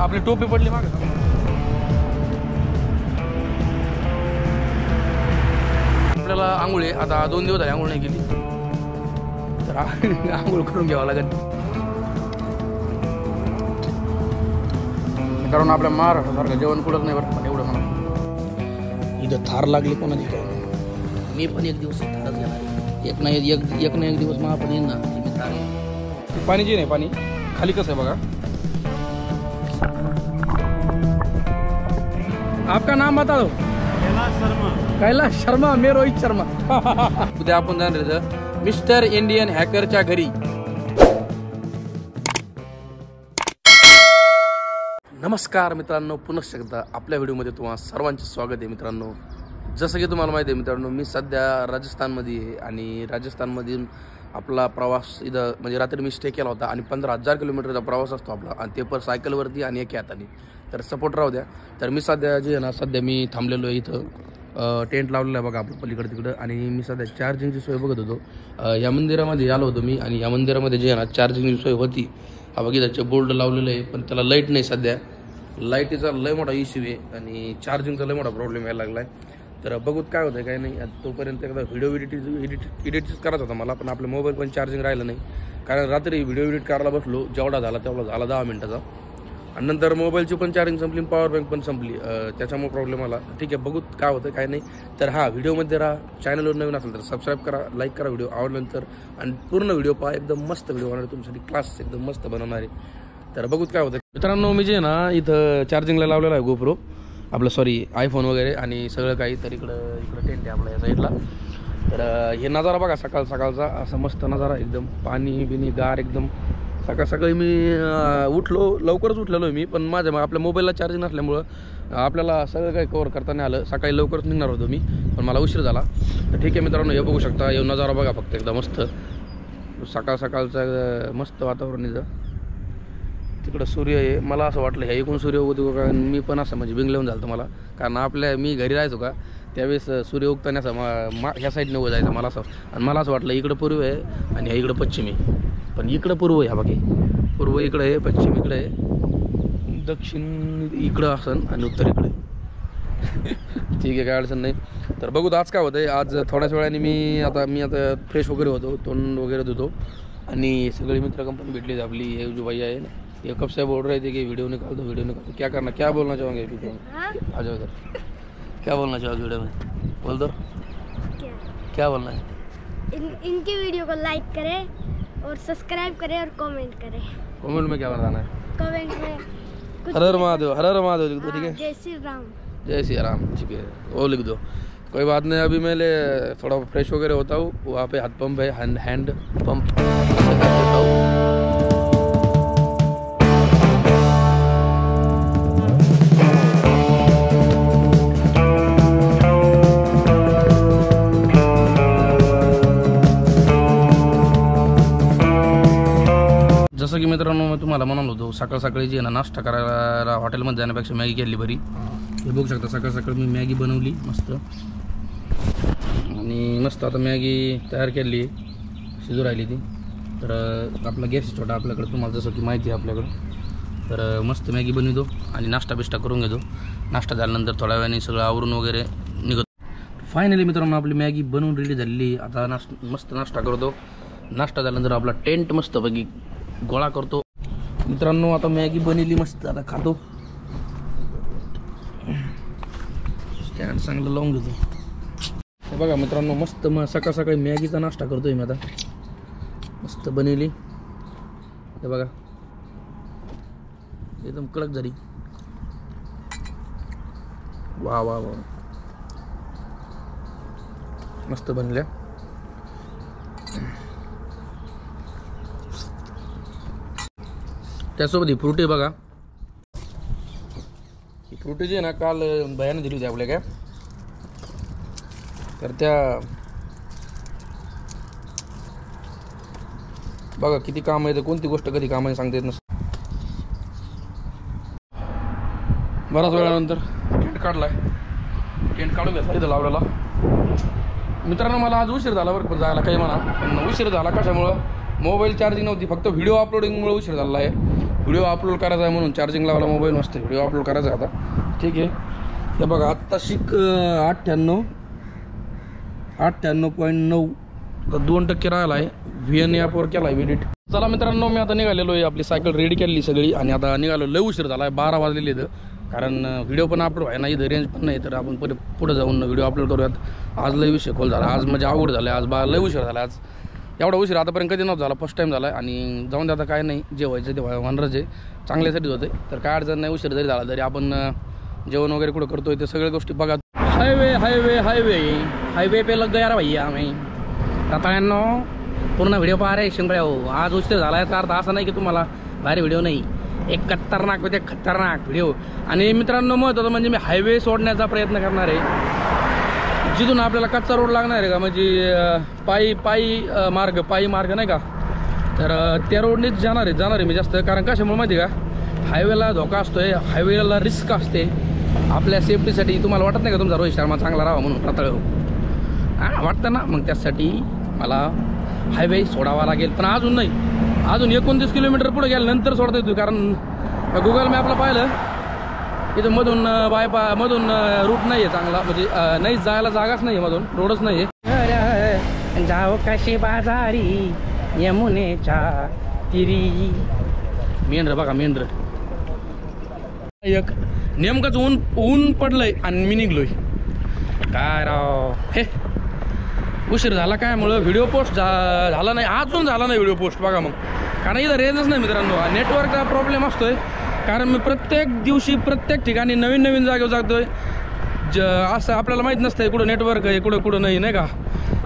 आपली टोपी पडली मागे. आपल्याला आंघोळ आहे आता 2 दिवस झाले आंघोळ नाही केली तर आंघोळ करून घ्यावं लागेल कारण आपल्या महाराष्ट्रासारखं जेवण कुठंच नाही बरं. पण एवढं मला इथं थार लागली कोणाची काय मी पण एक दिवस थारच घेणार एक ना एक दिवस मला पण येईन ना मी थार. पाणी जे नाही पाणी खाली कसं आहे बघा. आपका नाम बता दो. कैलाश शर्मा. मी रोहित शर्मा. उद्या आपण जाणार आहे मिस्टर इंडियन हॅकरच्या घरी. नमस्कार मित्रांनो, पुन्हा एकदा आपल्या व्हिडिओमध्ये तुम्हाला सर्वांचे स्वागत आहे. मित्रांनो, जसं की तुम्हाला माहिती आहे मित्रांनो, मी सध्या राजस्थानमध्ये आहे आणि राजस्थानमधून आपला प्रवास इथं म्हणजे रात्री मी स्टे केला होता आणि 15,000 किलोमीटरचा प्रवास असतो आपला आणि ते पण सायकलवरती आणि एका हाताने. तर सपोर्ट राहू द्या. तर मी सध्या जे आहे ना सध्या मी थांबलेलो आहे इथं टेंट लावलेलं आहे बघा आपलं पलीकडे तिकडं आणि मी सध्या चार्जिंगची सोय बघत होतो. या मंदिरामध्ये आलो होतो मी आणि या मंदिरामध्ये जे आहे ना चार्जिंगची सोय होती. हा बघा त्याचे बोर्ड लावलेलं आहे पण त्याला लाईट नाही सध्या. लाईटीचा लय मोठा इश्यू आहे आणि चार्जिंगचा लय मोठा प्रॉब्लेम यायला लागला आहे. तर बघूत काय होतं काय नाही. तोपर्यंत एकदा व्हिडिओ एडिटच करायचा होता मला पण आपल्या मोबाईल पण चार्जिंग राहिलं नाही कारण रात्री व्हिडिओ एडिट करायला बसलो जेवढा झाला तेवढा झाला 10 मिनिटाचा आणि नंतर मोबाईलची पण चार्जिंग संपली पॉवर बँक पण संपली. त्याच्यामुळे प्रॉब्लेम आला. ठीक आहे बघूत काय होतं काय नाही. तर हा व्हिडिओमध्ये राहा. चॅनलवर नवीन असेल तर सबस्क्राईब करा, लाईक करा व्हिडिओ आवडल्यानंतर आणि पूर्ण व्हिडिओ पहा. एकदम मस्त व्हिडिओ होणार तुमच्यासाठी क्लास एकदम मस्त बनवणार आहे. तर बघूत काय होतं मित्रांनो. मी जे ना इथं चार्जिंगला लावलेलं आहे गोप्रो आपलं सॉरी आयफोन वगैरे आणि सगळं काही. तर इकडं टेंट आहे आपल्या या साईडला. तर हे नजारा बघा सकाळचा असा मस्त नजारा एकदम पाणी बिनी गार एकदम. सकाळी मी लवकरच उठलेलो आहे मी पण माझ्या आपल्या मोबाईलला चार्जिंग नसल्यामुळं आपल्याला सगळं काही कवर करता नाही आलं. सकाळी लवकरच निघणार होतो मी पण मला उशीर झाला. तर ठीक आहे मित्रांनो, हे बघू शकता हे नजारा बघा फक्त एकदा मस्त सकाळचं मस्त वातावरण इथं. तिकडं सूर्य आहे. मला असं वाटलं ह्या एकूण सूर्य उगवतो का मी पण असं म्हणजे बिंगलेऊन झालं मला कारण मी घरी राहायचो का त्यावेळेस सूर्य उगताना ह्या साईडने उभं जायचं मला असं आणि मला असं वाटलं इकडं पूर्व आहे आणि ह्या इकडं पश्चिम आहे. पण इकडं पूर्व आहे. हा बाकी पूर्व इकडं आहे, पश्चिम इकडं आहे, दक्षिण इकडं असन आणि उत्तर इकडे. ठीक आहे काय अडचण नाही. तर बघू आज काय होतं. आज थोड्याच वेळाने मी आता फ्रेश वगैरे होतो, तोंड वगैरे धुतो आणि सगळी मित्र कंपनी भेटली आपली. हे जो भाई आहे ना ये कब से बोल रहे थे कि वीडियो निकाल दो क्या करना क्या बोलना चाहोगे आ जाओ इधर. क्या बोलना चाहोगे वीडियो में बोल दो. क्या बोलना है. इनकी वीडियो को लाइक करें और सब्सक्राइब करें और कमेंट करें. कमेंट में क्या बताना है. कमेंट में हर हर महादेव लिख दो. ठीक है. जय श्री राम. जय श्री राम. ठीक है वो लिख दो. कोई बात नहीं. अभी मैं थोड़ा फ्रेश वगैरह होता हूँ. वहाँ पे हाथ पंप है हैंड पंप होता हूँ. जसं की मित्रांनो मी तुम्हाला म्हणालो होतो सकाळी जी आहे ना नाश्ता करायला हॉटेलमध्ये जाण्यापेक्षा मॅगी केली बरी. हे बघू शकता सकाळी मी मॅगी बनवली मस्त आणि मस्त आता मॅगी तयार केली शिजू राहिली ती. तर आपला गॅस छोटा आपल्याकडे तुम्हाला जसं की माहिती आहे आपल्याकडं. तर मस्त मॅगी बनवतो आणि नाश्ता करून घेतो. नाश्ता झाल्यानंतर थोड्या वेळाने सगळं आवरून वगैरे निघतो. फायनली मित्रांनो आपली मॅगी बनवून रेडी झालेली. आता मस्त नाश्ता करतो. नाश्ता झाल्यानंतर आपला टेंट मस्तपैकी गोळा करतो. मित्रांनो आता मॅगी बनवली मस्त आता खातो. स्टँड चांगलं लावून घेतो. हे बघा मित्रांनो मस्त सकाळी मॅगीचा नाश्ता करतोय मी आता. मस्त बनवली हे बघा एकदम कडक झाली. वा वा वा मस्त बनल्या. त्यासोबत ही फ्रुटी बघा. ही फ्रुटी जी आहे ना काल भयाने दिली होती आपल्या काय. तर त्या बघा किती काम आहे. तर कोणती गोष्ट कधी कामाने सांगता येत नसते. बराच वेळानंतर टेंट काढलाय. टेंट काढून घेतला इथं लावलेला. मित्रांनो मला आज उशीर झाला बरं जायला काही म्हणा पण उशीर झाला कशामुळं मोबाईल चार्जिंग नव्हती. फक्त व्हिडिओ अपलोडिंगमुळे उशीर झाला आहे. व्हिडिओ अपलोड करायचा आहे म्हणून चार्जिंग लावला मोबाईल मस्त व्हिडिओ अपलोड करायचा आहे आता. ठीक आहे, हे बघा आत्ता शिक 98.9 तर 2% राहिला आहे. VN ॲपवर केला आहे एडिट. चला मित्रांनो, मी आता निघालेलो आहे, आपली सायकल रेडी केली सगळी आणि आता निघालो. लय उशीर झाला आहे, 12 वाजलेले इथं, कारण व्हिडिओ पण अपलोड आहे ना, इथं रेंज पण नाही, तर आपण पुढे जाऊन व्हिडिओ अपलोड करूयात. आज लय विषय खोल झाला, आज म्हणजे अवघड झालं आहे, आज लय उशीर झाला. आज एवढा उशीर आतापर्यंत कधी नव्हता झाला, फर्स्ट टाईम झाला आहे. आणि जाऊन दे आता, काय नाही, जे व्हायचं ते होणारच आहे, चांगल्यासाठीच होते, तर काय अडचण नाही. उशीर जरी झाला तरी आपण जेवण वगैरे कुठं करतोय ते सगळ्या गोष्टी बघा. हायवे पे लग गया रे भैया आम्ही. रताळ्यांनो पूर्ण व्हिडिओ पहा रे शिंगड्या हो. आज उशीर झाला याचा अर्थ असा नाही की तुम्हाला भारी व्हिडिओ नाही, एक खतरनाक व्हिडिओ. आणि मित्रांनो महत्त्वाचं म्हणजे मी हायवे सोडण्याचा प्रयत्न करणार आहे, जिथून आपल्याला कच्चा रोड लागणार आहे का, म्हणजे पायी मार्ग नाही का, तर त्या रोडनेच जाणार आहे मी जास्त. कारण कशामुळे माहिती का, हायवेला धोका असतोय, हायवेला रिस्क असते आपल्या सेफ्टीसाठी. तुम्हाला वाटत नाही का तुमचा रोहित शर्मा चांगला राहावा म्हणून रताळ वाटतं ना, मग त्यासाठी मला हायवे सोडावा लागेल. पण अजून नाही, अजून 29 किलोमीटर पुढे गेल्यानंतर सोडता येतो. कारण गुगल मॅपला पाहिलं इथं मधून रूट नाही आहे चांगला, म्हणजे नाही जायला जागाच नाही आहे, मधून रोडच नाही आहे. जाओ कशी बाजारी यमुनेच्या तिरी. मेंढर बघा, मेंढर एक नेमकंच ऊन पडलंय आणि मी निघलोय. काय राव, हे उशीर झाला काय मुळे व्हिडिओ पोस्ट झाला नाही, अजून झाला नाही व्हिडिओ पोस्ट. बघा मग, कारण इथं रेंजच नाही मित्रांनो, नेटवर्कचा प्रॉब्लेम असतोय. कारण मी प्रत्येक दिवशी प्रत्येक ठिकाणी नवीन जागेवर जातोय, असं आपल्याला माहीत नसतंय कुठं नेटवर्क आहे कुठं नाही का.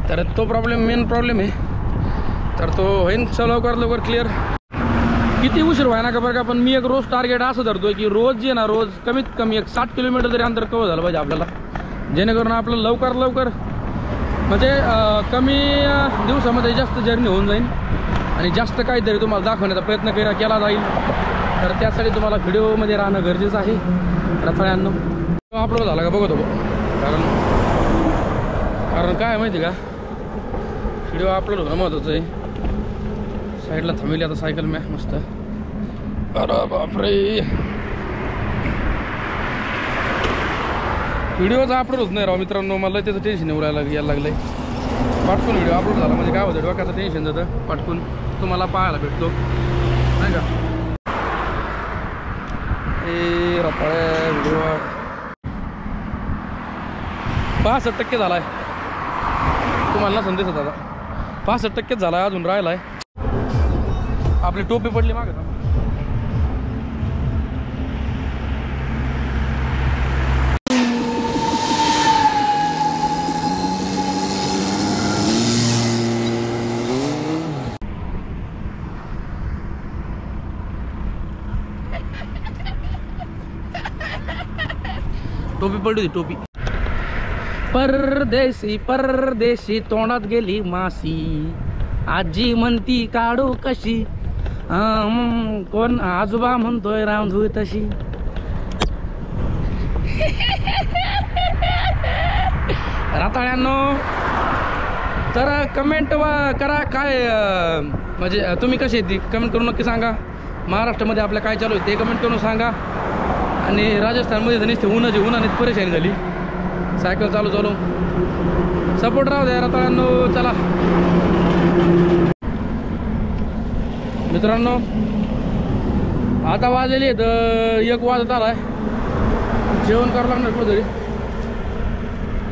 तर तो मेन प्रॉब्लेम आहे, तर तो होईन लवकर क्लिअर. किती उशीर व्हायना का बरं का, पण मी एक रोज टार्गेट असं धरतोय की रोज जे ना रोज कमीत कमी 60 किलोमीटर तरी अंतर कव्हर झालं पाहिजे आपल्याला, जेणेकरून आपलं लवकर म्हणजे कमी दिवसामध्ये जास्त जर्नी होऊन जाईल आणि जास्त काहीतरी तुम्हाला दाखवण्याचा प्रयत्न केला जाईल. तर त्यासाठी तुम्हाला व्हिडिओमध्ये राहणं गरजेचं आहे रताळ्यांनो. अपलोड झाला का बघतो, कारण काय माहिती का, व्हिडिओ अपलोड होणं महत्त्वाचं आहे. साईडला थांबली आता सायकल मस्त. अरे बापरे, व्हिडिओचा अपलोड होत नाही राव मित्रांनो, मला त्याचं टेन्शन यायला लागलंय. पाटकून व्हिडिओ अपलोड झाला म्हणजे काय होतं, डोक्याचं टेन्शन जातं, पाटकून तुम्हाला पाहायला भेटतो नाही का. ए रताळ्या व्हिडिओ 65% झाला आहे, तुम्हाला संदेश होता आता 65% झाला आहे, अजून राहिला आहे. आपली टोपी पडली मागे. टोपी पडली होती, टोपी. परदेशी तोंडात गेली मासी, आजी म्हणती काढू कशी, कोण आजोबा म्हणतोय रांधू तशी. रताळ्यांनो तर कमेंट करा, काय म्हणजे तुम्ही कशी येते कमेंट करून नक्की सांगा. महाराष्ट्रामध्ये आपल्या काय चालू आहे ते कमेंट करून सांगा. आणि राजस्थानमध्ये तर नुसते उन्हाने परेशानी झाली, सायकल चालू सपोर्ट राहू द्या रताळ्यांनो. चला मित्रांनो, आता वाजले तर 1 वाजत आला आहे, जेवण करावं लागणार कुठंतरी.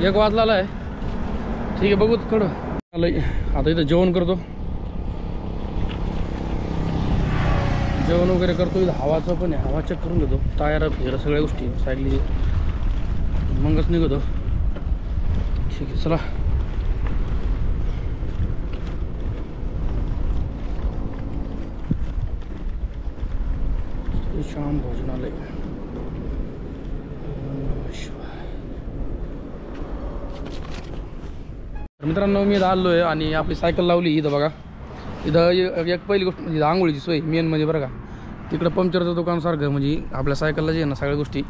1 वाजला आहे, ठीक आहे, बघू थोडं आलं. आता इथं जेवण करतो, जेवण वगैरे करतो. इथं हवाचं पण आहे, हवा चेक करून घेतो, टायर फिर सगळ्या गोष्टी सायकलीची, मगच निघतो. ठीक आहे, चला. शाम भोजनालय. मित्रांनो मी आलो आहे आणि आपली सायकल लावली इथं बघा. इथं एक पहिली गोष्ट म्हणजे आंघोळीची सोय मेन म्हणजे बरं का. तिकडं पंक्चरचं दुकान सारखं म्हणजे आपल्या सायकलला जे आहे ना सगळ्या गोष्टी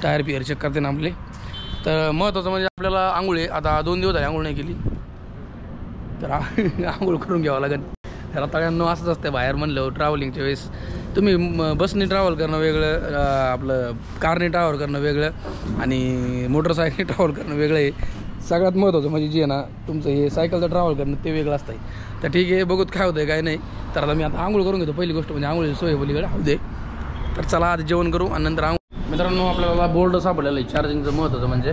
टायर पिअर चेक करते ना आपले. तर महत्त्वाचं म्हणजे आपल्याला आंघोळी आता 2 दिवस झाले आंघोळ नाही केली, तर आंघोळ करून घ्यावं लागेल. रताळ्यांनो असंच असते बाहेर म्हणलं ट्रॅव्हलिंगच्या वेळेस. तुम्ही बसने ट्रॅव्हल करणं वेगळं, आपलं कारने ट्रॅव्हल करणं वेगळं आणि मोटरसायकलने ट्रॅव्हल करणं वेगळं आहे. सगळ्यात महत्त्वाचं म्हणजे जे आहे ना तुमचं हे सायकलचं ट्रॅव्हल करणं ते वेगळं असतं. तर ठीक आहे, बघूत काय होतं काय नाही. तर आता मी आता आंघोळ करून घेतो. पहिली गोष्ट म्हणजे आंघोळीची सोय पलीकडे होऊ दे. तर चला आधी जेवण करू आणि नंतर मित्रांनो आपल्याला बोर्ड सापडलेलं आहे चार्जिंगचं महत्त्वाचं म्हणजे.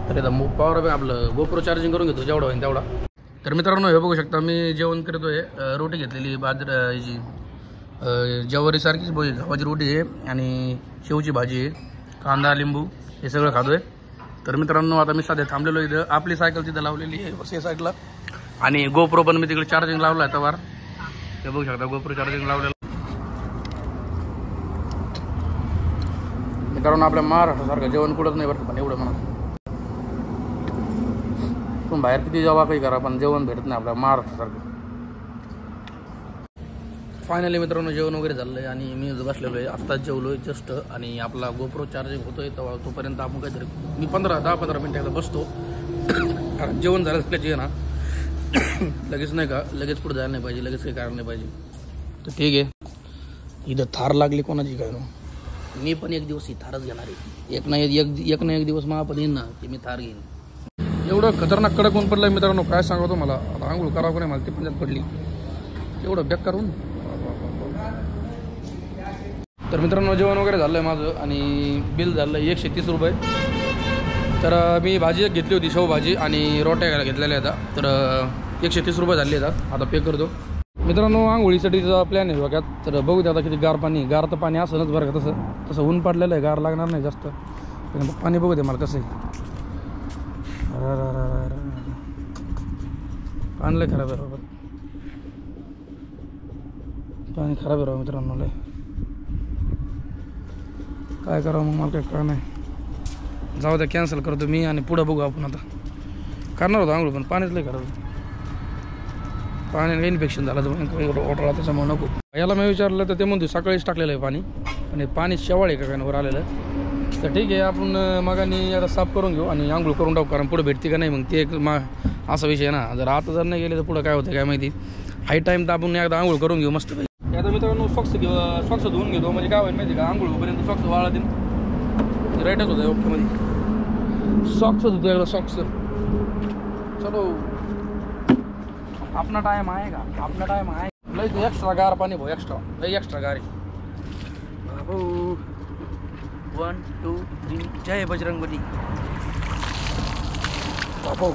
तर आता पॉवर बँक आपलं गोप्रो चार्जिंग करून घेतो जेवढा होईल तेवढा. तर मित्रांनो हे बघू शकता मी जेवण करतोय. रोटी घेतलेली ह्याची ज्वारीसारखीच गव्हाची रोटी आहे आणि शेवची भाजी आहे, कांदा लिंबू हे सगळं खातोय. तर मित्रांनो आता मी सध्या थांबलेलो इथं. आपली सायकल तिथं लावलेली आहे बस या साईडला आणि गोप्रो पण मी तिकडे चार्जिंग लावला आहे तवार. हे बघू शकता गोप्रो चार्जिंग लावलेलं. मित्रांनो आपल्या महाराष्ट्रासारखं जेवण कुठंच नाही बरं पण एवढं म्हणा. तुम्ही बाहेर किती जेव्हा काही करा पण जेवण भेटत नाही आपल्या महाराष्ट्रासारखं. फायनली मित्रांनो जेवण वगैरे झालं आहे आणि मी बसलेलो आहे. आत्ताच जेवलो आहे जस्ट आणि आपला गोप्रो चार्जिंग होतो आहे तेव्हा तोपर्यंत आपण काहीतरी मी 10-15 मिनिटाला बसतो. कारण जेवण झालं असल्याची आहे ना लगेच नाही का लगेच पुढे जायला नाही पाहिजे, लगेच काही कारण नाही पाहिजे. तर ठीक आहे. इथं थार लागली कोणाची काय ना, मी पण एक दिवस ही थारच घेणार आहे. एक ना एक दिवस मला पण येईन ना की मी थार घेईन. एवढं खतरनाक कडक ऊन पडलं मित्रांनो काय सांगतो मला. आता आंघोळ करावं का नाही मला ती पण त्यात पडली. एवढं बेकार ऊन. तर मित्रांनो जेवण वगैरे झालं आहे माझं आणि बिल झालं आहे 130 रुपये. तर मी भाजी एक घेतली होती शेवभाजी आणि रोट्या घ्यायला घेतलेल्या आता. तर 130 रुपये झाले आहेत. आता पे करतो. मित्रांनो आंघोळीसाठीचा प्लॅन आहे बघा. तर बघू द्या आता किती गार तर पाणी असंच बरं का. तसं ऊन पडलेलं आहे, गार लागणार नाही जास्त. पाणी बघू दे मला कसं आहे. पाणी लय खराब आहे बाबा, पाणी खराब आहे मित्रांनो लय. काय करावं मग मला काही कळलं नाही. जाऊ द्या कॅन्सल करतो मी आणि पुढं बघू आपण. आता करणार होतो आंघोळ पण पाणीच लय खराब. पाण्याने इन्फेक्शन झालं तर वॉटरला त्याच्यामुळे नको. याला मी विचारलं तर ते म्हणतो सकाळीच टाकलेलं आहे पाणी आणि पाणी शेवाळ आहे का काय वर आलेलं. तर ठीक आहे आपण मागाने आता साफ करून घेऊ आणि आंघोळ करून टाकू. कारण पुढे भेटते का नाही मग ते एक असा विषय आहे ना. जर आता नाही गेले तर पुढं काय होतं काय माहिती. हाय टाईम तर आपण एकदा आंघोळ करून घेऊ मस्त. आता मित्रांनो सॉक्स धुवून घेतो म्हणजे काय होईल माहिती का. आंघोळ होईपर्यंत सॉक्स वाळतील. राईटच होतं ओकेमध्ये. सॉक्स धुतो एकदा सॉक्स. चलो अपना टाइम आएगा, अपना टाइम आएगा. लई तो एक्स्ट्रा गार पाणी भाऊ, एक्स्ट्रा गार आहे भाऊ. 1 2 3 जय बजरंगबली. बाबू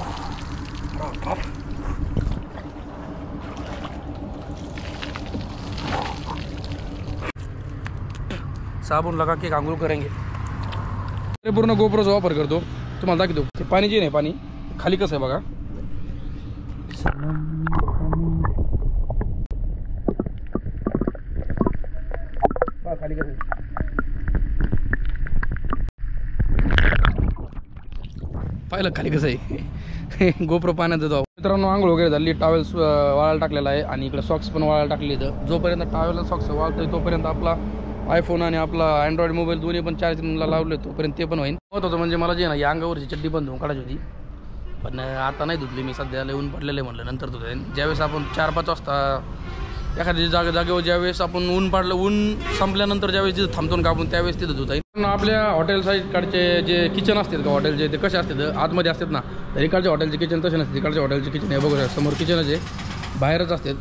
साबुन लगा के आंघोळ करेंगे. पूर्ण गोप्रोचा वापर करतो तुम्हाला दाखवतो. ते पाणी जे नाही पाणी खाली कसं आहे बघा. खाली कसं पाहिलं खाली कसं आहे. गोप्रो पाण्यात देतो मित्रांनो. आंघोळ वगैरे झाली, टॉवेल्स वाळायला टाकलेला आहे आणि इकडे सॉक्स पण वाळायला टाकले. तर जोपर्यंत टॉवेल सॉक्स वाळतोय तोपर्यंत आपला आयफोन आणि आपला अँड्रॉइड मोबाईल दोन्ही पण चार्जिंगला लावले तोपर्यंत ते पण होईल. होतं म्हणजे मला जे ना या अंगावरची चड्डी पण धुवून काढायची होती पण आता नाही धुतली मी. सध्या ऊन पडलेलं आहे म्हटलं नंतर धुता येईल. ज्यावेळेस आपण 4-5 वाजता एखाद्या जागेवर ज्यावेळेस आपण ऊन पाडलं, ऊन संपल्यानंतर ज्यावेळेस तिथं थांबतो का आपण त्यावेळेस तिथं धुता येईल. आपल्या हॉटेल साईडकडचे जे किचन असतात का हॉटेलचे ते कसे असतात आतमध्ये असतात ना. तर इकडच्या हॉटेलचे किचन तसे नसते. इकडच्या हॉटेलचे किचन हे बघू समोर किचनच आहे, बाहेरच असतात.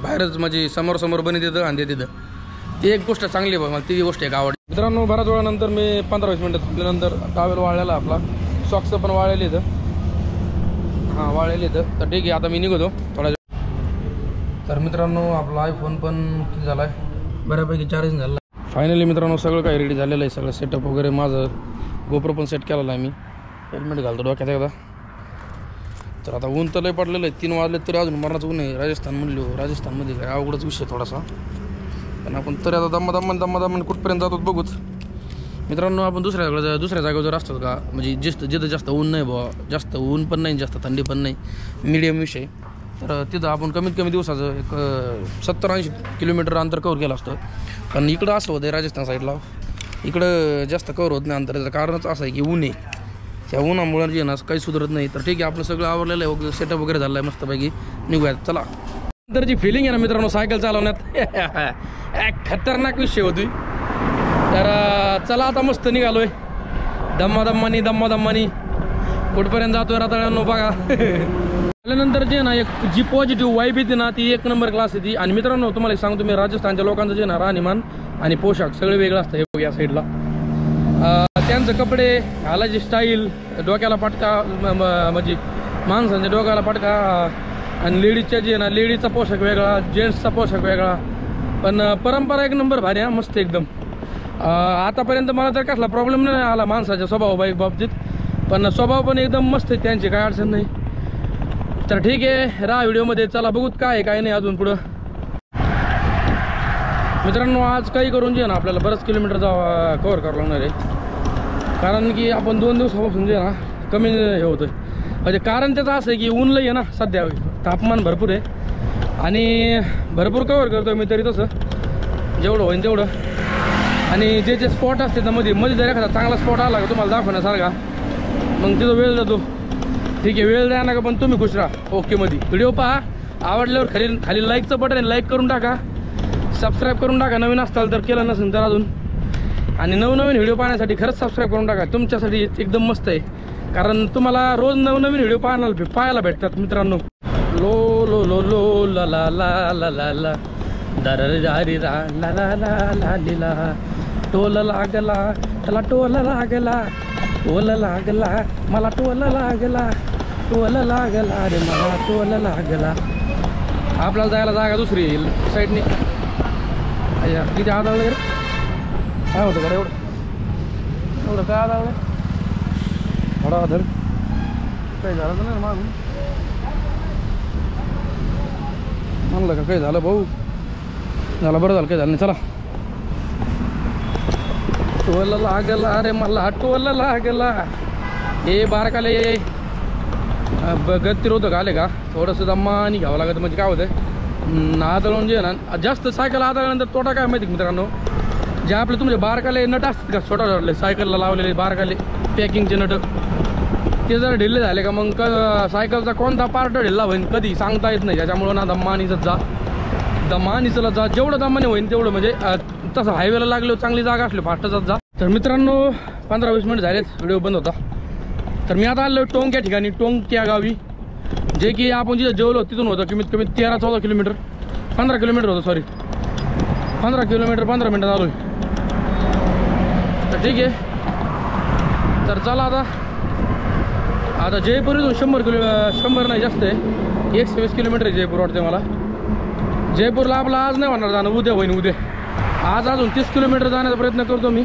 बाहेरच म्हणजे समोर बनी देतं आणि ते तिथं ती एक गोष्ट चांगली आहे बघ मला. ती गोष्ट एक आवडली मित्रांनो. बऱ्याच वेळानंतर मी 15-20 मिनटं थांबल्यानंतर टॉवेल वाळलेला आपला. सॉक्स पण वाळलेली इथं. हां वाळलेली इथं. तर ठीक आहे आता मी निघतो थोडा. तर मित्रांनो आपला आयफोन पण किती झाला आहे बऱ्यापैकी चार्जिंग झाला. फायनली मित्रांनो सगळं काही रेडी झालेलं आहे. सगळं सेटअप वगैरे माझं गोप्रो पण सेट केलेलं आहे मी. हेल्मेट घालतो डोक्यात एकदा. तर आता ऊन तर लय पडलेलं आहे. 3 वाजले तरी अजून मरणाचं ऊन आहे. राजस्थानमध्ये काय अवघडच विषय थोडासा. पण आपण तरी आता दम्मा कुठपर्यंत जातो बघूच मित्रांनो. आपण दुसऱ्या जागेवर जर असतो का म्हणजे जिथं जास्त ऊन नाही बुवा, जास्त ऊन पण नाही जास्त थंडी पण नाही, मीडियम विषय. तर तिथं आपण कमीत कमी दिवसाचं एक 70-80 किलोमीटर अंतर कवर केलं असतं. पण इकडं असं होतं राजस्थान साईडला इकडं जास्त कवर होत नाही अंतर. त्याचं कारणच असं आहे की ऊन आहे. त्या उन्हामुळे जे ना काही सुधारत नाही. तर ठीक आहे आपलं सगळं आवरलेलं आहे, सेटअप वगैरे झालं आहे मस्तपैकी. निघूयात चला. तर जी फिलिंग आहे ना मित्रांनो सायकल चालवण्यात खतरनाक विषय होती. तर चला आता मस्त निघालोय दम्मादम्मानी कुठपर्यंत जातोय रताळ्यांनो बघा. त्यानंतर जे ना एक जी पॉझिटिव्ह वाईब येते ना ती एक नंबर क्लास येते. आणि मित्रांनो तुम्हाला सांगतो मी राजस्थानच्या लोकांचं जे ना राहणीमान आणि पोशाख सगळे वेगळं असतं. हे बघ या साईडला त्यांचे कपडे घालायची स्टाईल, डोक्याला पटका म्हणजे माणसांच्या डोक्याला पटका आणि लेडीजच्या जे ना लेडीजचा पोशाख वेगळा, जेंट्सचा पोशाख वेगळा. पण परंपरा एक नंबर भारी आहे मस्त एकदम. आतापर्यंत मला तर कसला प्रॉब्लेम नाही आला माणसाच्या स्वभावाबाबतीत. पण स्वभाव पण एकदम मस्त आहे त्यांचे, काय अडचण नाही. तर ठीक आहे राहा व्हिडिओमध्ये. चला बघूत काय आहे काय नाही अजून पुढं. मित्रांनो आज काही करून जे ना आपल्याला बरंच किलोमीटर कव्हर करावं लागणार आहे. कारण की आपण 2 दिवसापासून जे ना कमी हे होतं. म्हणजे कारण त्याचं असं आहे की ऊन लई आहे ना सध्या, तापमान भरपूर आहे आणि भरपूर कव्हर करतो मी तरी तसं जेवढं होईन तेवढं. आणि जे स्पॉट असते ना मध्ये जर एखादा चांगला स्पॉट आला का तुम्हाला दाखवण्यासारखा मग तिथं वेळ जातो. ठीक आहे वेळ द्या ना का पण तुम्ही खुश राहा. ओके मध्ये व्हिडिओ पहा, आवडल्यावर खाली लाईकचं बटन आहे लाईक करून टाका, सबस्क्राईब करून टाका नवीन असताल तर, केलं नसेल तर अजून. आणि नवनवीन व्हिडिओ पाहण्यासाठी खरंच सबस्क्राईब करून टाका. तुमच्यासाठी एकदम मस्त आहे कारण तुम्हाला रोज नवनवीन व्हिडिओ पाहायला भेटतात मित्रांनो. लो लो लो लो ला ला ला ला ला ला दर री रा ला ला ला ला लीला टोल लागला त्याला टोल लागला टोल लागला मला टोल लागला टोल लागला रे मला टोल लागला. आपल्याला जायला जागा दुसरी साईडने किती आदळलं रे काय होतं का एवढं काय आदळलं थोडा धर काही झालं तर नाही मागून म्हणलं का काही झालं भाऊ झालं बरं झालं काही झालं नाही. चला टोल लागला रे मला टोल लागला. हे बारकाले गतिरोधक आले का थोडंसं दम्मानी घ्यावं लागतं म्हणजे काय होतं आदळून जे ना जास्त सायकल आदळल्यानंतर तोटा काय माहिती मित्रांनो, जे आपले तुमचे बारकाले नट असतात का छोटा छोटले सायकलला लावलेले बारकाले पॅकिंगचे नट ते जर ढिल्ले झाले का मग सायकलचा कोणता पार्ट ढिल्ला होईल कधी सांगता येत नाही. त्याच्यामुळं ना दमानीचं जा जेवढं दमाने होईल तेवढं म्हणजे तसं हायवेला लागलो चांगली जागा असली फास्टचाच जा. तर मित्रांनो 15-20 मिनिट झालेत व्हिडिओ बंद होता. तर मी आता आलो टोंक या ठिकाणी, टोंक या गावी जे की आपण जिथं जेवलो तिथून होतं कमीत कमी 13-14 किलोमीटर 15 किलोमीटर होतं सॉरी 15 किलोमीटर 15 मिनटात आलो. तर ठीक आहे तर चला आता जयपूर इथून 100 नाही जास्त आहे 120 किलोमीटर आहे जयपूर वाटते मला. जयपूरला आपला आज नाही होणार जाणं, उद्या होईन उद्या. आज अजून 30 किलोमीटर जाण्याचा प्रयत्न करतो मी.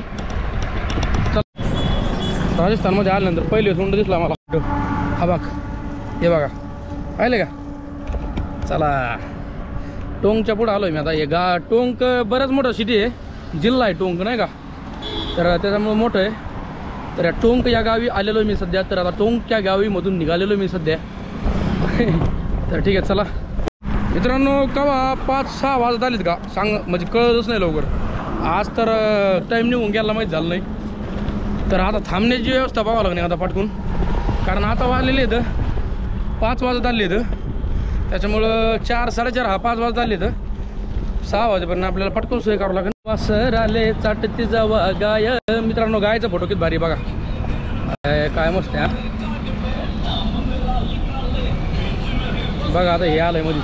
राजस्थानमध्ये आल्यानंतर पहिले सोंड दिसला मला हा बाग हे बघा पाहिले का. चला टोंकच्या पुढं आलो आहे मी आता. हे टोंक बरंच मोठं सिटी आहे, जिल्हा आहे टोंक नाही का, तर त्याच्यामुळं मोठं आहे. तर या टोंक या गावी आलेलो मी सध्या. तर आता टोंक या गावीमधून निघालेलो मी सध्या. तर ठीक आहे चला मित्रांनो. केव्हा 5-6 वाजत आलेत का सांग म्हणजे कळतच नाही लवकर. आज तर टाईम निघून गेला माहीत झालं नाही. तर आता थांबण्याची व्यवस्था पाहावं लागणार आता पटकून, कारण आता वाजलेले आहेत 5 वाजत आले आहेत. त्याच्यामुळं 4-4:30 5 वाजत आले आहेत. 6 वाजेपर्यंत आपल्याला पटकन सोय करावं लागेल. वासर आले चाटती जावा गाय. मित्रांनो गायचा फोटो किती भारी बघा काय मस्त आहे बघा. आता हे आलंय मध्ये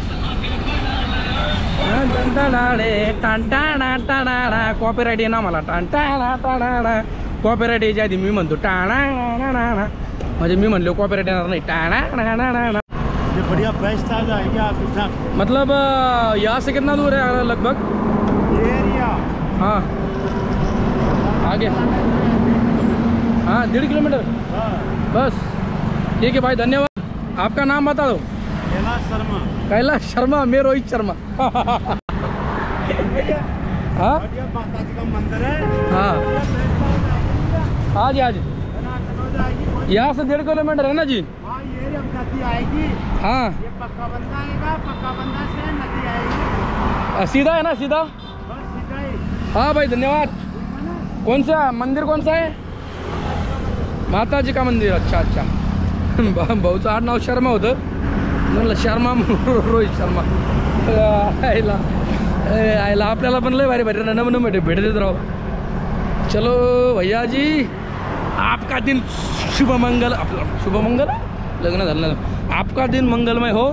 कॉपीराईट आहे ना मला कॉपीराईट यायच्या आधी मी म्हणतो टाणा म्हणजे मी म्हणलो कॉपीराईट येणार नाही टाणा. बढ़िया बेस्ट आ जाएगा आपके मतलब यहाँ से कितना दूर है लगभग एरिया? हाँ आगे हाँ 1.5 किलोमीटर बस. ठीक है भाई धन्यवाद. आपका नाम बता दो. कैलाश शर्मा. कैलाश शर्मा. मैं रोहित शर्मा. हाँ माता जी का मंदिर है. हाँ आज यहाँ से 1.5 किलोमीटर है ना जी. हाँ ये नदी आएगी. हाँ ये पक्का बंदा आएगा, पक्का बंदा से नदी आएगी. सीधा है ना सीधा. बस सीधा ही. हाँ भाई धन्यवाद. कौन सा मंदिर कौन सा है? माता जी का मंदिर. अच्छा अच्छा. भाऊचं आडनाव शर्मा होतं म्हणलं शर्मा रोहित शर्मा आयला आपल्याला पण लय भारी भारी नम भेट देत राहो. चलो भैया जी आपका दिन शुभमंगल. आपला शुभमंगल लग्न झालं आपका दिन मंगलमय हो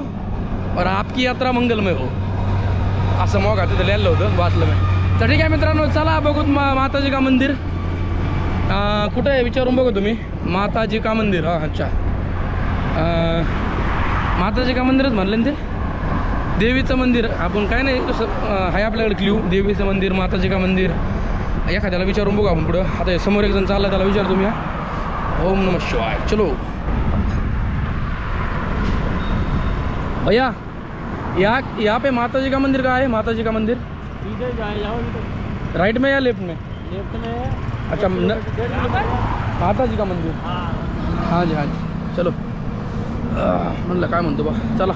और आपकी यात्रा मंगलमय हो असं मग आता तिथं लिहिलं होतं वाचलं मी. तर ठीक आहे मित्रांनो चला बघू माताजी का मंदिर कुठं आहे विचारून बघू तुम्ही. माताजी का मंदिर हां अच्छा माताजी का मंदिरच म्हणलं ना ते देवीचं मंदिर. आपण काय नाही तसं आहे आपल्याकडे क्ल्यू देवीचं मंदिर माताजी का मंदिर एखाद्याला विचारून बघू आपण पुढं. आता समोर एक जण चालला त्याला विचार तुम्ही. ओम नमः शिवाय. चलो भैया यहाँ पे माताजी का मंदिर कहाँ है. माताजी का मंदिर राइट में या लेफ्ट में. अच्छा माताजी का मंदिर हाँ जी चलो म्हणलं काय म्हणतो बा. चला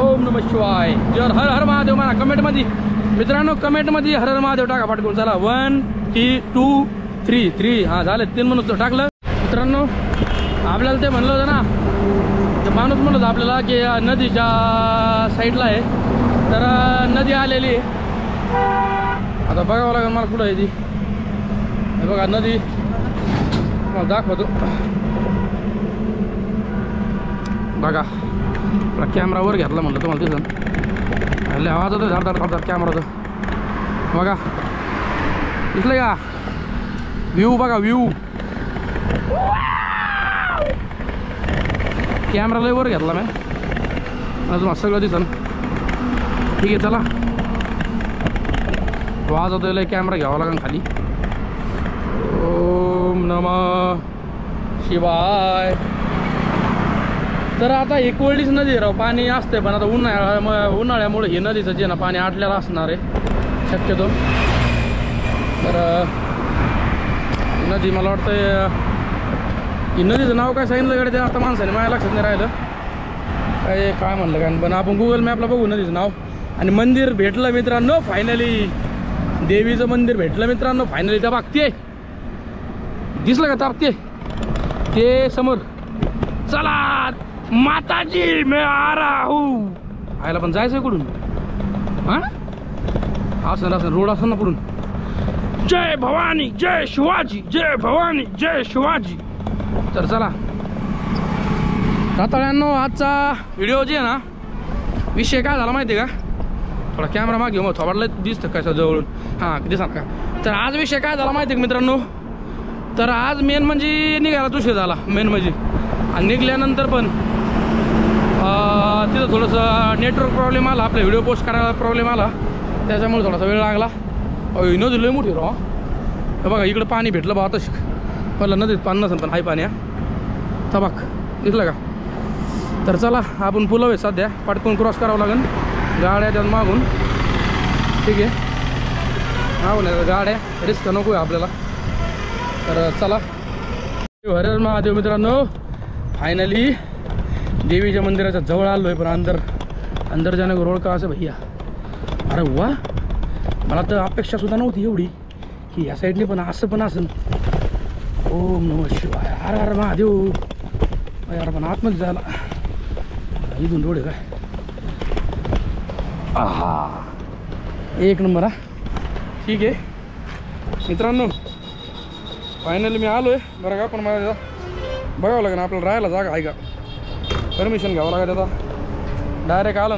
ओम नमः शिवाय. जर हर हर महादेव म्हणा कमेंटमध्ये मित्रांनो कमेंटमध्ये हर हर महादेव टाका पाठवून. चला 1 2 3 हां झाले 3 म्हणून टाकलं. मित्रांनो आपल्याला ते म्हणलं होतं ना ते माणूस म्हणलं होतं आपल्याला की नदीच्या साईडला आहे तर नदी आलेली आहे. आता बघावं लागेल मला कुठं आहे ती. हे बघा नदी मला दाखवतो बघा. आपला कॅमेरा वर घेतला म्हणलं तुम्हाला तिथं आवाज होतो धाडधाड कॅमेराचं बघा दिसलं का. व्ह्यू बघा व्ह्यू कॅमेरा लय वर घेतला मी तुम्हाला सगळं दिसन. ठीक आहे चला आवाज होतो लय कॅमेरा घ्यावा लागेल खाली. ओम नमः शिवाय. तर आता ही कोरडीच नदी राव पाणी असते पण आता उन्हाळ्यामुळे हे नदीचं जे ना पाणी आटलेलं असणार आहे शक्यतो. तर नदी मला वाटतं ही नदीचं नाव काय सांगितलं गाडी ते आता माणसाने माझ्या लक्षात नाही राहिलं काय म्हणलं काय पण आपण गुगल मॅपला बघू नदीचं नाव. आणि मंदिर भेटलं मित्रांनो फायनली. देवीचं मंदिर भेटलं मित्रांनो फायनली. त्या बागते दिसलं का तापते ते समोर. चला माताजी मैं आ रहा हूँ. आयला पण जायचं कुठून हां असं रोड असं ना पुढून. जय भवानी जय शिवाजी जय भवानी जय शिवाजी. तर चला रातळ्यांनो आजचा व्हिडिओ जे आहे ना विषय काय झाला माहिती आहे का. थोडा कॅमेरा मागे मग थोडा दिसतं काय जवळून हां दिसा का. तर आज विषय काय झाला माहिती आहे का मित्रांनो. तर आज मेन म्हणजे निघायला उशीर झाला मेन म्हणजे. आणि निघाल्यानंतर पण तिथं थोडंसं नेटवर्क प्रॉब्लेम आला आपल्या व्हिडिओ पोस्ट करायला प्रॉब्लेम आला त्याच्यामुळे थोडासा वेळ लागला. नदी लय मोठी राव. हे बघा इकडं पाणी भेटलं बा आता मला नदीत पाणी नसेल पण हाय पाणी तबाक दिसलं का. तर चला आपण पुलाव आहे सध्या पाटकून क्रॉस करावं लागेल गाड्या त्यात मागून. ठीक आहे मागून गाड्या रिस्क नको आहे आपल्याला. तर चला हर हर महादेव मित्रांनो फायनली देवीच्या मंदिराच्या जवळ आलो आहे. पण अंदर जाने को रोड का असं भैया. अरे वा मला तर अपेक्षासुद्धा नव्हती एवढी की या साईडने पण असं पण असेल. ओम नमः शिवाय. हर हर महादेव. यार पण आतमध्ये जायला इथून रोड आहे काय. आहा एक नंबर हा. ठीक आहे मित्रांनो फायनली मी आलो आहे बरं का. पण मला बघावं लागेल आपल्याला राहायला जागा आहे का. परमिशन घ्यावं लागेल आता. डायरेक्ट आलं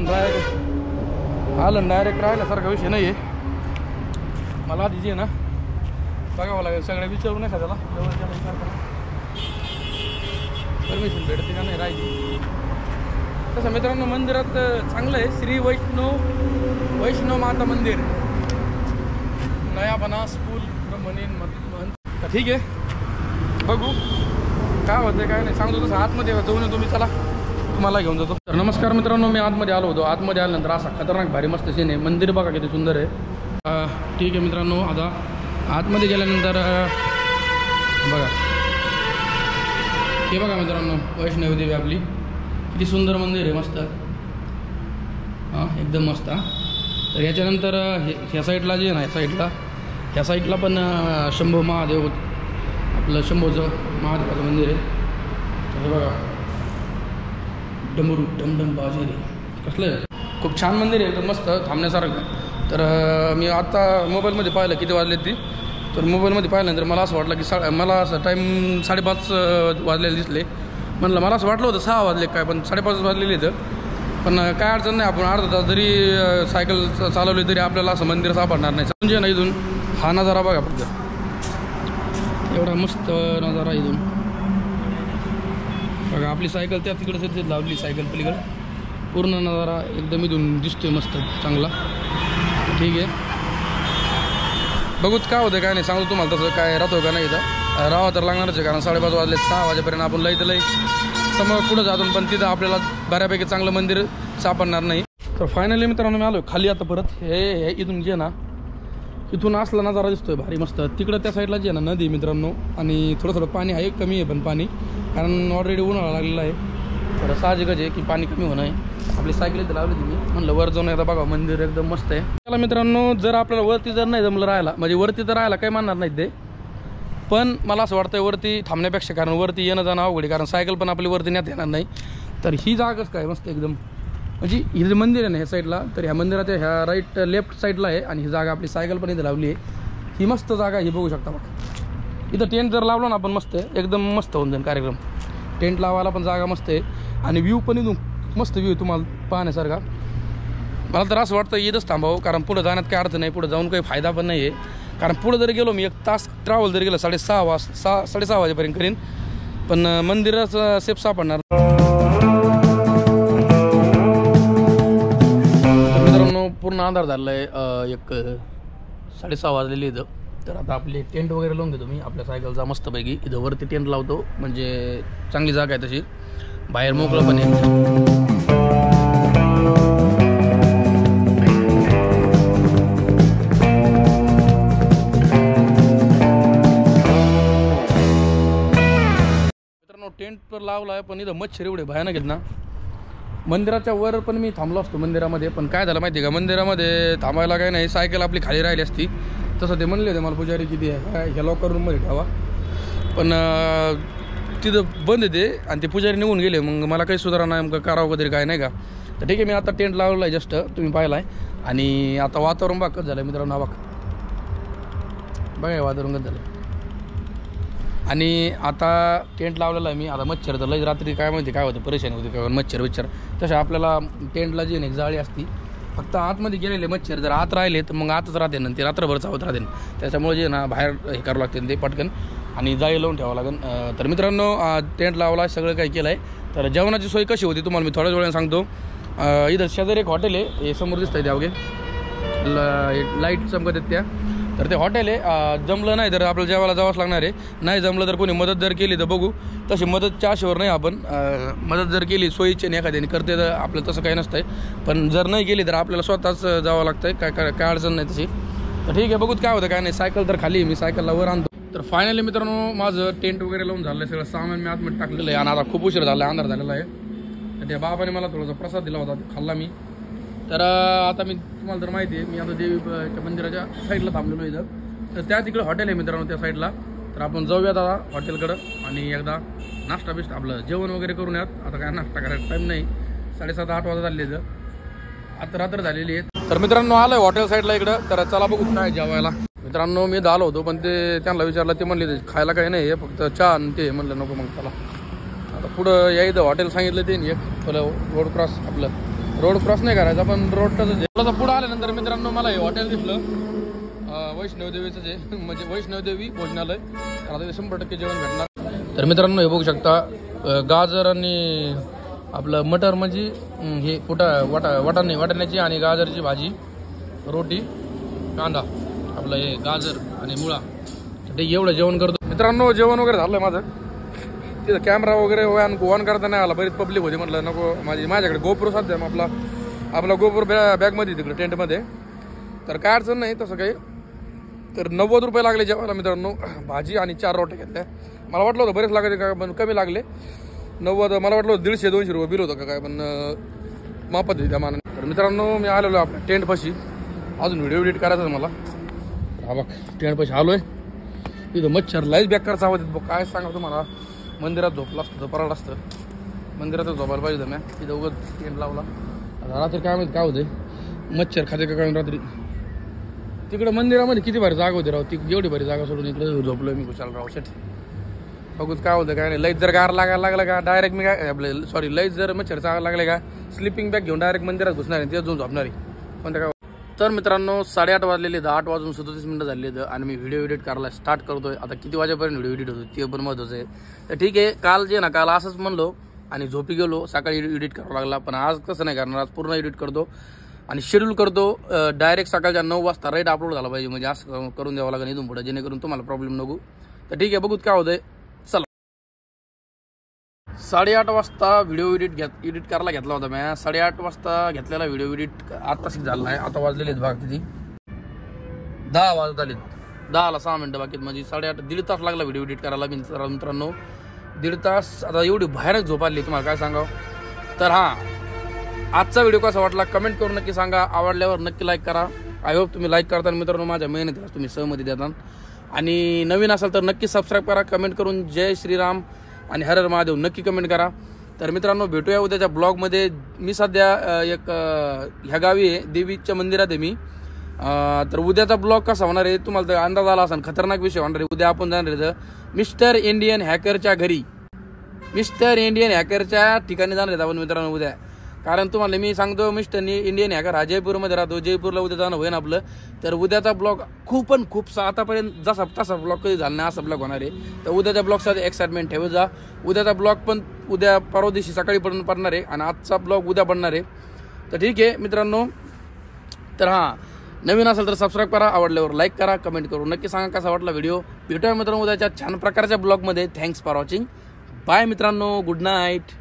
ना डायरेक्ट राहिल्यासारखा विषय नाही आहे. मला आधी जे ना बघावं लागेल सगळ्या विचारून नाही त्याला परमिशन भेटते का नाही राहायची. तसं मित्रांनो मंदिरात चांगलं आहे. श्री वैष्णव माता मंदिर नया बनास पूल ब्रह्मणीन ठीक आहे बघू काय होतं काय नाही सांगतो. तसं आतमध्ये जाऊन येतो मी. चला तुम्हाला घेऊन जातो. तर नमस्कार मित्रांनो मी आतमध्ये आलो होतो. आतमध्ये आल्यानंतर असा खतरनाक भारी मस्त सीन आहे. मंदिर बघा किती सुंदर आहे. ठीक आहे मित्रांनो आता आतमध्ये गेल्यानंतर बघा हे बघा मित्रांनो वैष्णवी देवी आपली किती सुंदर मंदिर आहे मस्त हां एकदम मस्त. तर ह्याच्यानंतर ह्या साईडला जे आहे ना ह्या साईडला पण शंभू महादेव आपलं शंभूचं महादेवाचं मंदिर आहे. हे बघा डमरू डमडम बाजे रे कसलं खूप छान मंदिर आहे एकदम मस्त थांबण्यासारखं. तर मी आता मोबाईलमध्ये पाहिलं किती वाजले ती. तर मोबाईलमध्ये पाहिल्यानंतर मला असं वाटलं की मला असं टाईम 5:30 वाजलेले दिसले. म्हणलं मला असं वाटलं होतं 6 वाजले काय, पण 5:30 वाजलेले तर. पण काय अडचण नाही, आपण अर्धा तास जरी सायकल चालवली तरी आपल्याला असं मंदिर सापडणार नाही. म्हणजे ना इथून हा नजारा बघा फक्त, एवढा मस्त नजारा इथून बघा. आपली सायकल त्या तिकडे लावली सायकल पलीकडे, पूर्ण नजारा एकदम इथून दिसतोय मस्त चांगला. ठीक आहे, बघूत काय होतं काय नाही सांगतो तुम्हाला. तसं काय राहतो का नाही इथं राहावं तर लागणारच आहे, कारण 5:30 वाजले. 6 वाजेपर्यंत आपण लई तर लई समोर पुढं जातो, पण तिथं आपल्याला बऱ्यापैकी चांगलं मंदिर सापडणार नाही. तर फायनली मित्रांनो मी आलो खाली आता परत. हे इथून जे ना इथून असला नजारा दिसतोय भारी मस्त. तिकडं त्या साईडला जे ना नदी मित्रांनो, आणि थोडं पाणी आहे, कमी आहे पण पाणी, कारण ऑलरेडी उन्हाळा लागलेला आहे. तर साहजिकच आहे की पाणी कमी होणं आहे. आपली सायकल इथं लावली तुम्ही, म्हणलं वर जाऊन एकदा बघा, मंदिर एकदम मस्त आहे. त्याला मित्रांनो जर आपल्याला वरती जर नाही जमलं राहायला, म्हणजे वरती तर राहायला काही मानणार नाही ते, पण मला असं वाटतं वरती थांबण्यापेक्षा, कारण वरती येणं जाणं अवघड आहे, कारण सायकल पण आपली वरती नेता येणार नाही. तर ही जागाच काय मस्त एकदम, म्हणजे हे जे मंदिर आहे ना ह्या साईडला, तर ह्या मंदिराच्या ह्या लेफ्ट साईडला आहे, आणि ही जागा आपली सायकल पण इथं लावली आहे. ही मस्त जागा ही बघू शकता बघा. इथं टेंट जर लावलं ना आपण मस्त आहे, एकदम मस्त होऊन जाईल कार्यक्रम. टेंट लावायला पण जागा मस्त आहे, आणि व्ह्यू पण इथून मस्त व्ह्यू तुम्हाला पाहण्यासारखा. मला तर असं वाटतं इथंच थांबावं, कारण पुढं जाण्यात काय अर्थ नाही, पुढं जाऊन काही फायदा पण नाही आहे. कारण पुढं जर गेलो मी 1 तास ट्रॅव्हल जर गेलं 6:30 वाजेपर्यंत करीन, पण मंदिरच सेफ सापडणार. मित्रांनो पूर्ण अंधार झालेला आहे, 6:30 वाजलेली इथं. तर आता आपले टेंट वगैरे लावून घेतो मी आपल्या सायकलचा मस्तपैकी. इथं वरती टेंट लावतो, म्हणजे चांगली जागा आहे तशी, बाहेर मोकळं पण आहे. टेंट तर लावला आहे, पण इथं मच्छर एवढे भयानक आहेत ना. मंदिराच्या वर पण मी थांबलो असतो मंदिरामध्ये, पण काय झालं माहिती आहे का, मंदिरामध्ये थांबायला काय नाही, सायकल आपली खाली राहिली असती. तसं ते म्हणले होते मला पुजारी किती आहे ह्या लॉकर रूममध्ये ठेवा, पण तिथं बंद येते आणि ते पुजारी निघून गेले. मग मला काही सुधारणा नेमकं करावं वगैरे काय नाही का. तर ठीक आहे, मी आता टेंट लावला आहे जस्ट, तुम्ही पाहिला आहे. आणि आता वातावरण बघ कसं झालं मित्रांनो, बघा वातावरण कसं झालं. आणि आता टेंट लावलेला आहे मी. आता मच्छर तर लई रात्री काय माहिती काय होतं, परेशानी होती काय मच्छर. तसं आपल्याला टेंटला जी एक जाळी असती, फक्त आतमध्ये गेलेले मच्छर जर आत राहिले तर मग आतच राहते ना, ते रात्रभर चावत राहते. त्याच्यामुळे जे ना बाहेर हे करावं लागते ते पटकन, आणि जाळी लावून ठेवावं लागेल. तर मित्रांनो टेंट लावला, सगळं काही केलं आहे. तर जेवणाची सोय कशी होती तुम्हाला मी थोड्याच वेळाने सांगतो. इथं शेजारी एक हॉटेल आहे, हे समोर दिसतं आहे त्या अवघे लाईट चमकत आहेत त्या. तर ते हॉटेल आहे, जमलं नाही तर आपल्याला जेवायला जावंच लागणार आहे. नाही जमलं तर कोणी मदत जर केली तर बघू. तशी मदतच्या आशेवर नाही आपण, मदत जर केली सोयीचे नाही एखाद्याने करते तर आपलं तसं काही नसतं आहे. पण जर नाही गेली तर आपल्याला स्वतःच जावं लागतं आहे, काय अडचण नाही तशी. तर ठीक आहे, बघूत काय होतं काय नाही. सायकल तर खाली, मी सायकलला वर आणतो. तर फायनली मित्रांनो माझं टेंट वगैरे लावून झालं आहे, सगळं सामान मी आतमध्ये टाकलेलं आहे. आणि आता खूप उशीर झाला आहे, अंधार झालेला आहे. तर त्या बाबाने मला थोडासा प्रसाद दिला होता, खाल्ला मी. तर आता मी तुम्हाला तर माहिती आहे, मी आता देवीच्या मंदिराच्या साईडला थांबलेलो इथं. तर त्या तिकडे हॉटेल आहे मित्रांनो त्या साईडला. तर आपण जाऊयात आता हॉटेलकडं, आणि एकदा नाश्ता बिष्ट आपलं जेवण वगैरे करून यात. आता काय नाश्ता करायचा टाईम नाही, 7:30-8 वाजता झाले इथं, आता रात्र झालेली आहे. तर मित्रांनो आलं आहे हॉटेल साईडला इकडं. तर चला बघू काय जेवायला. मित्रांनो मी आलो होतो, पण ते त्यांना विचारलं, ते म्हणले खायला काही नाही आहे, फक्त चहा आणि ते. म्हणलं नको मग चला आता पुढं या इथं हॉटेल सांगितलं ते एक रोड क्रॉस, आपलं रोड क्रॉस नाही करायचा पण रोड थोडासा पुढं आल्यानंतर मित्रांनो मला हे हॉटेल दिसलं, वैष्णवदेवीचं जे म्हणजे वैष्णवदेवी भोजनालय. आता 100% जेवण भेटणार. तर मित्रांनो हे बघू शकता, गाजर आणि आपलं मटर म्हणजे हे वाटाण्याची आणि गाजरची भाजी, रोटी, कांदा, आपलं हे गाजर आणि मुळा. ते एवढं जेवण करतो मित्रांनो. जेवण वगैरे झालं माझं. तिथं कॅमेरा वगैरे ऑन करता नाही आला, बरीच पब्लिक होती. म्हटलं नको, माझ्याकडे गोप्रो सध्या आपला गोप्रो बॅगमध्ये तिकडे टेंटमध्ये. तर काय अडचण नाही तसं काही. तर 90 रुपये लागले जेवायला मित्रांनो. भाजी आणि 4 रोट्या घेतल्या. मला वाटलं होतं बरेच लागले काय, पण कमी लागले 90. मला वाटलं होतं 150-200 रुपये बिल होतं का काय, पण मापत होती त्या मानाने. तर मित्रांनो मी आलेलो आपल्या टेंटपाशी. अजून व्हिडिओ एडिट करायचा मला. हा बघ टेंटपाशी आलो आहे. तिथं मच्छर लाईच बेकार चावत आहेत बघ, काय सांगा तुम्हाला. मंदिरात झोपलं असतं तर परवड असतं. मंदिरात झोपायला पाहिजे होतं मी तिथं उगाच टेंट लावला. आता रात्री काय माहिती काय होतंय मच्छर खाते का काय रात्री. तिकडं मंदिरामध्ये किती भारी जागा होती राव. ती एवढी भारी जागा सोडून इकडे झोपलोय मी कुशाल राव शेट. बघूच काय होतं काय नाही. लईच जर गार लागायला लागला का डायरेक्ट मी काय आपलं सॉरी लईच जर मच्छर चागायला लागले का स्लिपिंग बॅग घेऊन डायरेक्ट मंदिरात घुसणार आहे. तिथं जाऊन झोपणार आहे. पण काय तर मित्रांनो 8:30 वाजलेले 8 वाजून 37 मिनिटं झालेली आहेत आणि मी व्हिडिओ एडिट करायला स्टार्ट करतोय. आता किती वाजेपर्यंत व्हिडिओ एडिट होतो ते पण महत्त्वाचं आहे. तर ठीक आहे काल जे ना काल असंच म्हणलो आणि झोपी गेलो सकाळी एडिट करावं लागला. पण आज कसं नाही करणार. आज पूर्ण एडिट करतो आणि शेड्यूल करतो डायरेक्ट सकाळच्या 9 वाजता राईट अपलोड झाला पाहिजे. म्हणजे असं करून द्यावं लागेल इथून पुढे जेणेकरून तुम्हाला प्रॉब्लेम नको. तर ठीक आहे बघूत काय होतंय. चला 8:30 वाजता व्हिडिओ एडिट करायला घेतला होता मी. 8:30 वाजता घेतलेला व्हिडिओ एडिट आत्ताच झाला नाही. आता वाजलेले आहेत बघा किती 10 वाजत आलेत. 10ला 6 मिनिटं बाकी म्हणजे 8:30 1.5 तास लागला व्हिडिओ एडिट करायला मित्रांनो. 1.5 तास. आता एवढी बाहेरच झोप आली तुम्हाला काय सांगावं. तर हां आजचा व्हिडिओ कसा वाटला कमेंट करून नक्की सांगा. आवडल्यावर नक्की लाईक करा. आय होप तुम्ही लाईक करता मित्रांनो. माझ्या मेहनतीला तुम्ही सहमती देता. आणि नवीन असाल तर नक्की सबस्क्राईब करा. कमेंट करून जय श्रीराम आणि हर हर महादेव नक्की कमेंट करा. तर मित्रांनो भेटूया उद्याच्या ब्लॉगमध्ये. मी सध्या एक ह्या गावी आहे देवीच्या मंदिरात आहे मी. तर उद्याचा ब्लॉग कसा होणार आहे तुम्हाला तर अंदाज आला असेल. खतरनाक विषय होणार आहे. उद्या आपण जाणार आहे मिस्टर इंडियन हॅकरच्या घरी. मिस्टर इंडियन हॅकरच्या ठिकाणी जाणार आहेत आपण मित्रांनो उद्या. कारण तुम्हाला मी सांगतो मिस्टर इंडियन हॅकर हा जयपूरमध्ये राहतो. जयपूरला उद्या जाणं होईन आपलं. तर उद्याचा ब्लॉग खूप आतापर्यंत जसा तसा ब्लॉग कधी झाला नाही असा ब्लॉग होणार आहे. तर उद्याच्या ब्लॉगसाठी एक्साइटमेंट ठेवत जा. उद्याचा ब्लॉग पण उद्या परवा दिवशी सकाळी पडणार आहे आणि आजचा ब्लॉग उद्या पडणार आहे. तर ठीक आहे मित्रांनो. तर हां नवीन असेल तर सबस्क्राईब करा. आवडल्यावर लाईक करा. कमेंट करून नक्की सांगा कसा वाटला व्हिडिओ. भेटूया मित्रांनो उद्याच्या छान प्रकारच्या ब्लॉगमध्ये. Thanks for watching. बाय मित्रांनो. Good night.